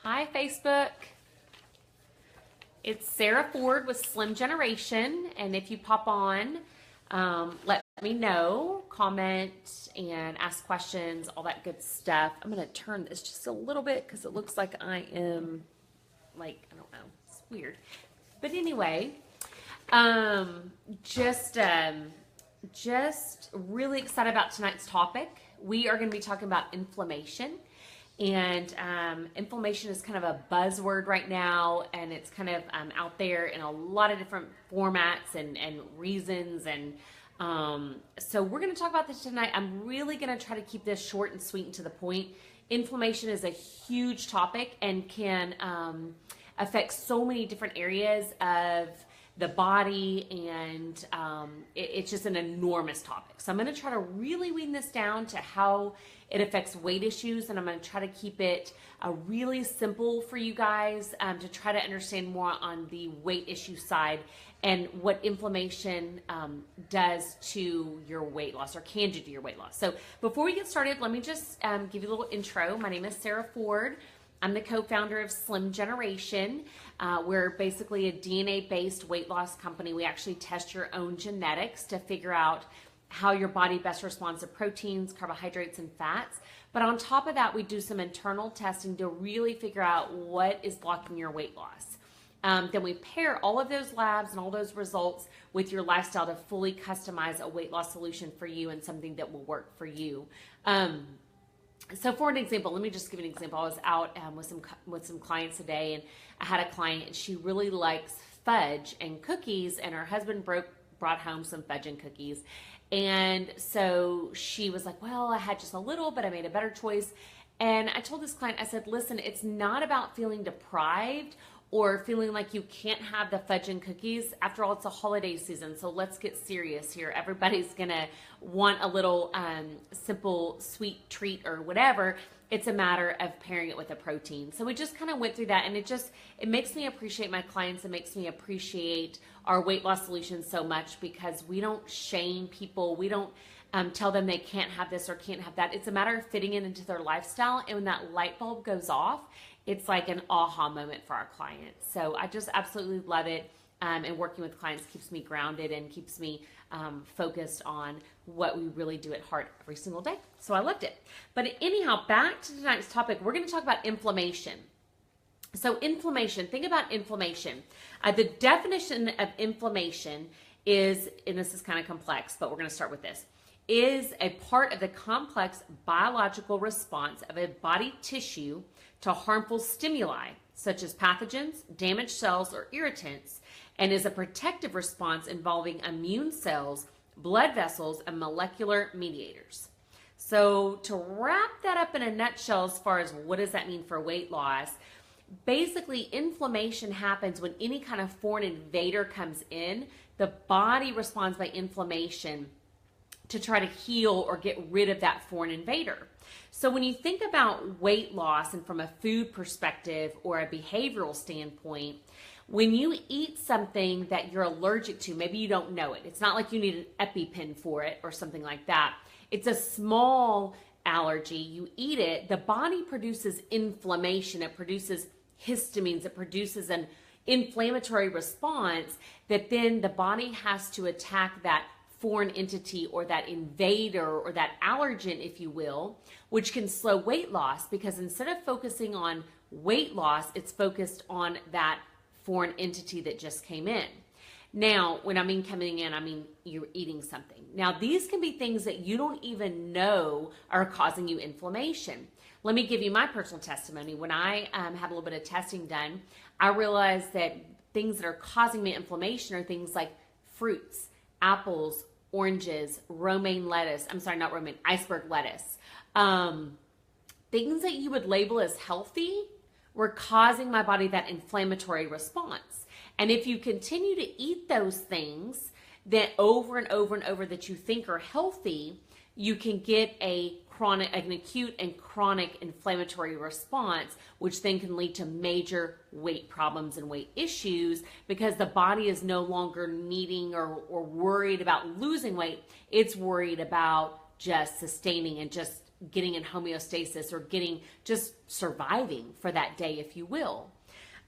Hi, Facebook. It's Sarah Ford with SlimGeneration, and if you pop on, let me know, comment, and ask questions, all that good stuff. I'm going to turn this just a little bit because it looks like I am, I don't know, it's weird. But anyway, just really excited about tonight's topic. We are going to be talking about inflammation. And inflammation is kind of a buzzword right now, and it's kind of out there in a lot of different formats and reasons. And so we're going to talk about this tonight. I'm really going to try to keep this short and sweet and to the point. Inflammation is a huge topic and can affect so many different areas of the body, and it's just an enormous topic. So I'm going to try to really wean this down to how it affects weight issues, and I'm going to try to keep it really simple for you guys to try to understand more on the weight issue side and what inflammation does to your weight loss or can do to your weight loss. So before we get started, let me just give you a little intro. My name is Sarah Ford. I'm the co-founder of SlimGeneration. We're basically a DNA-based weight loss company. We actually test your own genetics to figure out how your body best responds to proteins, carbohydrates, and fats. But on top of that, we do some internal testing to really figure out what is blocking your weight loss. Then we pair all of those labs and all those results with your lifestyle to fully customize a weight loss solution for you and something that will work for you. So for an example, let me just give you an example. I was out with some clients today, and I had a client, and she really likes fudge and cookies, and her husband brought home some fudge and cookies. And so she was like, well, I had just a little, but I made a better choice. And I told this client, I said, listen, it's not about feeling deprived or feeling like you can't have the fudge and cookies. After all, it's a holiday season, so let's get serious here. Everybody's gonna want a little simple sweet treat or whatever. It's a matter of pairing it with a protein. So we just kind of went through that, and it makes me appreciate my clients. It makes me appreciate our weight loss solutions so much because we don't shame people. We don't tell them they can't have this or can't have that. It's a matter of fitting it into their lifestyle, and when that light bulb goes off, it's like an aha moment for our clients. So I just absolutely love it. And working with clients keeps me grounded and keeps me focused on what we really do at heart every single day. So I loved it. But anyhow, back to tonight's topic, we're going to talk about inflammation. So inflammation, think about inflammation. The definition of inflammation is, and this is kind of complex, but we're going to start with this, is a part of the complex biological response of a body tissue to harmful stimuli, such as pathogens, damaged cells, or irritants, and is a protective response involving immune cells, blood vessels, and molecular mediators. So to wrap that up in a nutshell as far as what does that mean for weight loss, basically inflammation happens when any kind of foreign invader comes in. The body responds by inflammation to try to heal or get rid of that foreign invader. So when you think about weight loss and from a food perspective or a behavioral standpoint, when you eat something that you're allergic to, maybe you don't know it. It's not like you need an EpiPen for it or something like that. It's a small allergy. You eat it, the body produces inflammation. It produces histamines. It produces an inflammatory response that then the body has to attack that foreign entity or that invader or that allergen, if you will, which can slow weight loss because instead of focusing on weight loss, it's focused on that foreign entity that just came in. Now, when I mean coming in, I mean you're eating something. Now, these can be things that you don't even know are causing you inflammation. Let me give you my personal testimony. When I had a little bit of testing done, I realized that things that are causing me inflammation are things like fruits, apples, oranges, iceberg lettuce. Things that you would label as healthy were causing my body that inflammatory response. And if you continue to eat those things that over and over and over that you think are healthy, you can get an acute and chronic inflammatory response, which then can lead to major weight problems and weight issues because the body is no longer needing or worried about losing weight. It's worried about just sustaining and just getting in homeostasis or just surviving for that day, if you will.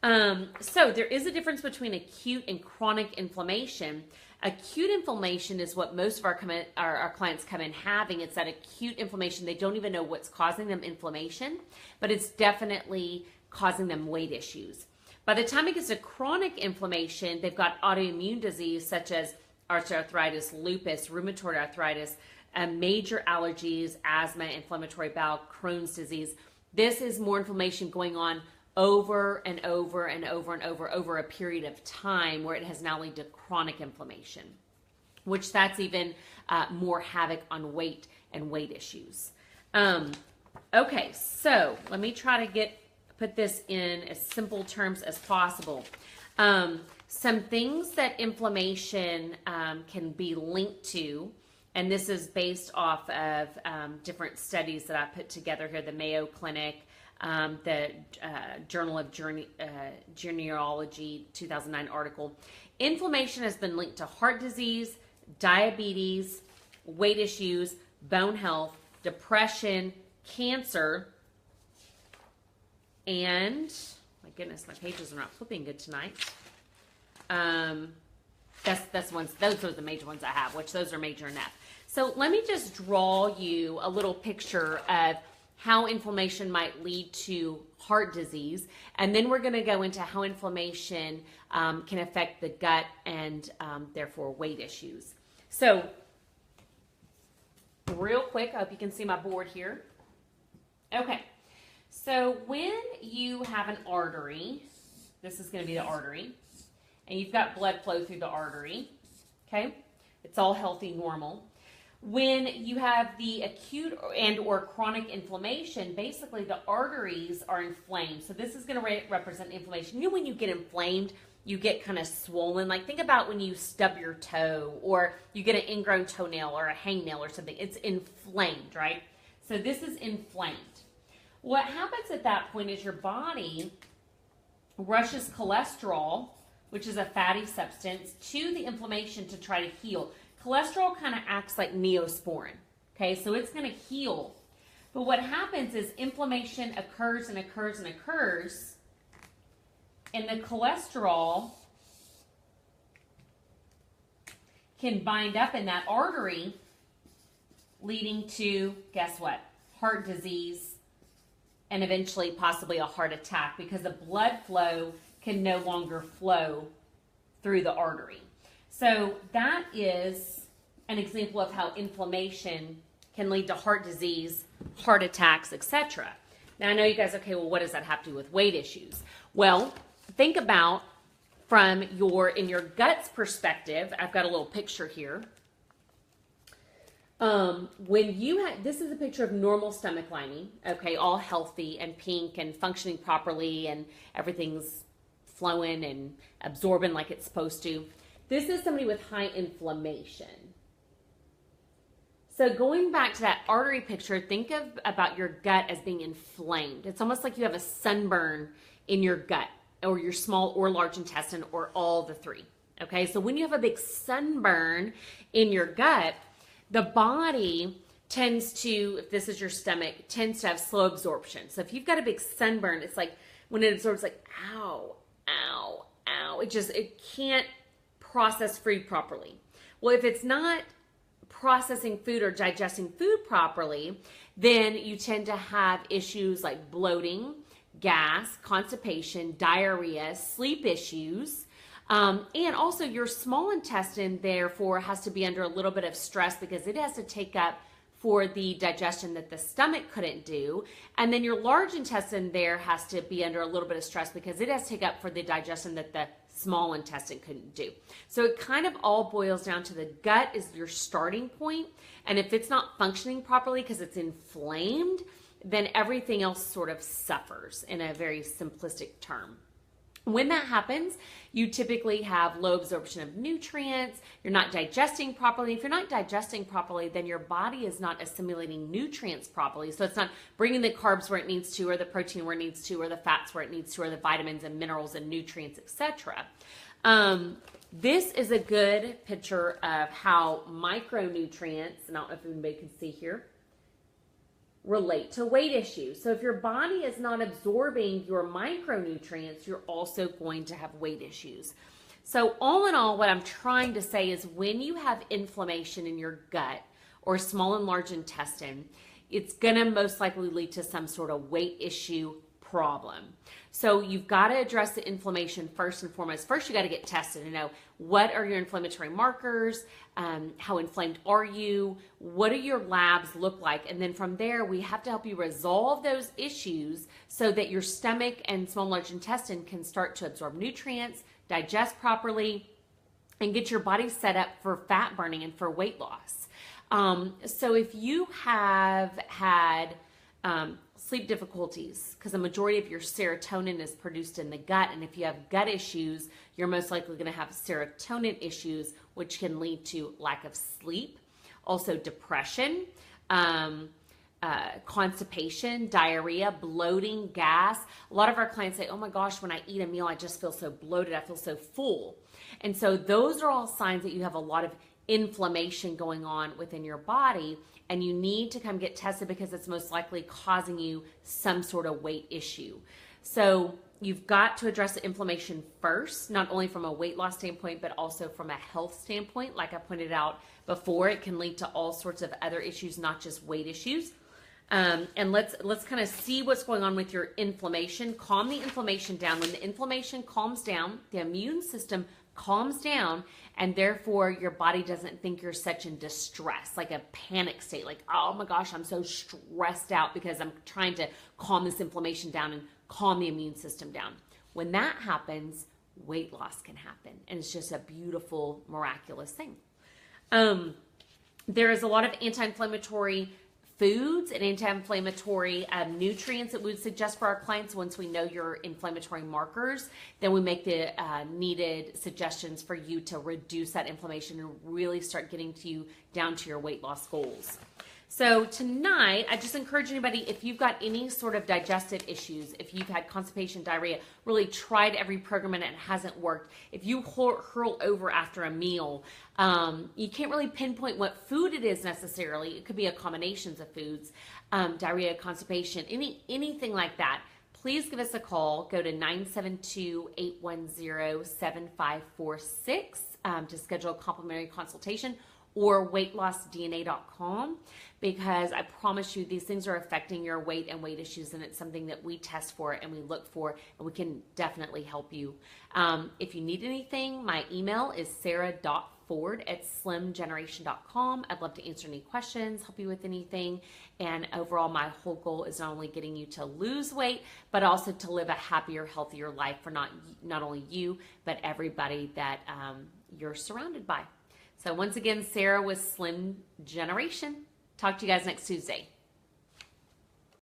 So there is a difference between acute and chronic inflammation. Acute inflammation is what most of our clients come in having. It's that acute inflammation. They don't even know what's causing them inflammation, but it's definitely causing them weight issues. By the time it gets to chronic inflammation, they've got autoimmune disease such as osteoarthritis, lupus, rheumatoid arthritis, major allergies, asthma, inflammatory bowel, Crohn's disease. This is more inflammation going on over and over and over and over a period of time, where it has now led to chronic inflammation, which that's even more havoc on weight and weight issues. Okay, so let me try to put this in as simple terms as possible. Some things that inflammation can be linked to, and this is based off of different studies that I put together here, the Mayo Clinic, the Journal of Genealogy 2009 article. Inflammation has been linked to heart disease, diabetes, weight issues, bone health, depression, cancer, and my goodness, my pages are not flipping good tonight. Those are the major ones I have, which those are major enough. So let me just draw you a little picture of how inflammation might lead to heart disease, and then we're going to go into how inflammation can affect the gut and therefore weight issues. So real quick, I hope you can see my board here. Okay, so when you have an artery, this is going to be the artery, and you've got blood flow through the artery, okay? It's all healthy, normal. When you have the acute and or chronic inflammation, basically the arteries are inflamed. So this is going to represent inflammation. You know, when you get inflamed, you get kind of swollen. Like think about when you stub your toe or you get an ingrown toenail or a hangnail or something. It's inflamed, right? So this is inflamed. What happens at that point is your body rushes cholesterol, which is a fatty substance, to the inflammation to try to heal. Cholesterol kind of acts like neosporin, okay? So it's going to heal. But what happens is inflammation occurs and occurs and occurs, and the cholesterol can bind up in that artery, leading to, guess what? Heart disease, and eventually possibly a heart attack, because the blood flow can no longer flow through the artery. So that is an example of how inflammation can lead to heart disease, heart attacks, etc. Now I know you guys, okay, well, what does that have to do with weight issues? Well, think about in your gut's perspective. I've got a little picture here. This is a picture of normal stomach lining, okay, all healthy and pink and functioning properly and everything's flowing and absorbing like it's supposed to. This is somebody with high inflammation. So going back to that artery picture, think about your gut as being inflamed. It's almost like you have a sunburn in your gut or your small or large intestine or all the three. Okay, so when you have a big sunburn in your gut, the body tends to, if this is your stomach, tends to have slow absorption. So if you've got a big sunburn, it's like when it absorbs, like, ow, ow, ow. It can't process food properly. Well, if it's not processing food or digesting food properly, then you tend to have issues like bloating, gas, constipation, diarrhea, sleep issues, and also your small intestine therefore has to be under a little bit of stress because it has to take up for the digestion that the stomach couldn't do. And then your large intestine there has to be under a little bit of stress because it has to take up for the digestion that the small intestine couldn't do. So it kind of all boils down to the gut is your starting point. And if it's not functioning properly because it's inflamed, then everything else sort of suffers in a very simplistic term. When that happens, you typically have low absorption of nutrients. You're not digesting properly. If you're not digesting properly, then your body is not assimilating nutrients properly. So it's not bringing the carbs where it needs to, or the protein where it needs to, or the fats where it needs to, or the vitamins and minerals and nutrients, etc. This is a good picture of how micronutrients, and I don't know if anybody can see here. relate to weight issues. So if your body is not absorbing your micronutrients, you're also going to have weight issues. So all in all, what I'm trying to say is when you have inflammation in your gut or small and large intestine, it's going to most likely lead to some sort of weight issue problem. So you've got to address the inflammation first and foremost. First, you got to get tested to know what are your inflammatory markers, how inflamed are you, what do your labs look like, and then from there, we have to help you resolve those issues so that your stomach and small and large intestine can start to absorb nutrients, digest properly, and get your body set up for fat burning and for weight loss. So if you have had sleep difficulties, because the majority of your serotonin is produced in the gut, and if you have gut issues, you're most likely going to have serotonin issues, which can lead to lack of sleep, also depression, constipation, diarrhea, bloating, gas. A lot of our clients say, oh my gosh, when I eat a meal, I just feel so bloated, I feel so full. And so those are all signs that you have a lot of inflammation going on within your body, and you need to come get tested because it's most likely causing you some sort of weight issue. So you've got to address the inflammation first, not only from a weight loss standpoint, but also from a health standpoint. Like I pointed out before, it can lead to all sorts of other issues, not just weight issues. And let's kind of see what's going on with your inflammation. Calm the inflammation down. When the inflammation calms down, the immune system calms down, and therefore your body doesn't think you're such in distress, like a panic state, like, oh my gosh, I'm so stressed out because I'm trying to calm this inflammation down and calm the immune system down. When that happens, weight loss can happen, and it's just a beautiful, miraculous thing. There is a lot of anti-inflammatory foods and anti-inflammatory nutrients that we would suggest for our clients. Once we know your inflammatory markers, then we make the needed suggestions for you to reduce that inflammation and really start getting you down to your weight loss goals. So tonight, I just encourage anybody, if you've got any sort of digestive issues, if you've had constipation, diarrhea, really tried every program and it hasn't worked, if you hurl over after a meal, you can't really pinpoint what food it is necessarily. It could be a combination of foods, diarrhea, constipation, anything like that. Please give us a call. Go to 972-810-7546 to schedule a complimentary consultation, or weightlossdna.com, because I promise you these things are affecting your weight and weight issues, and it's something that we test for and we look for, and we can definitely help you. If you need anything, my email is sarah.ford@slimgeneration.com. I'd love to answer any questions, help you with anything, and overall my whole goal is not only getting you to lose weight, but also to live a happier, healthier life for not only you, but everybody that you're surrounded by. So once again, Sarah with Slim Generation. Talk to you guys next Tuesday.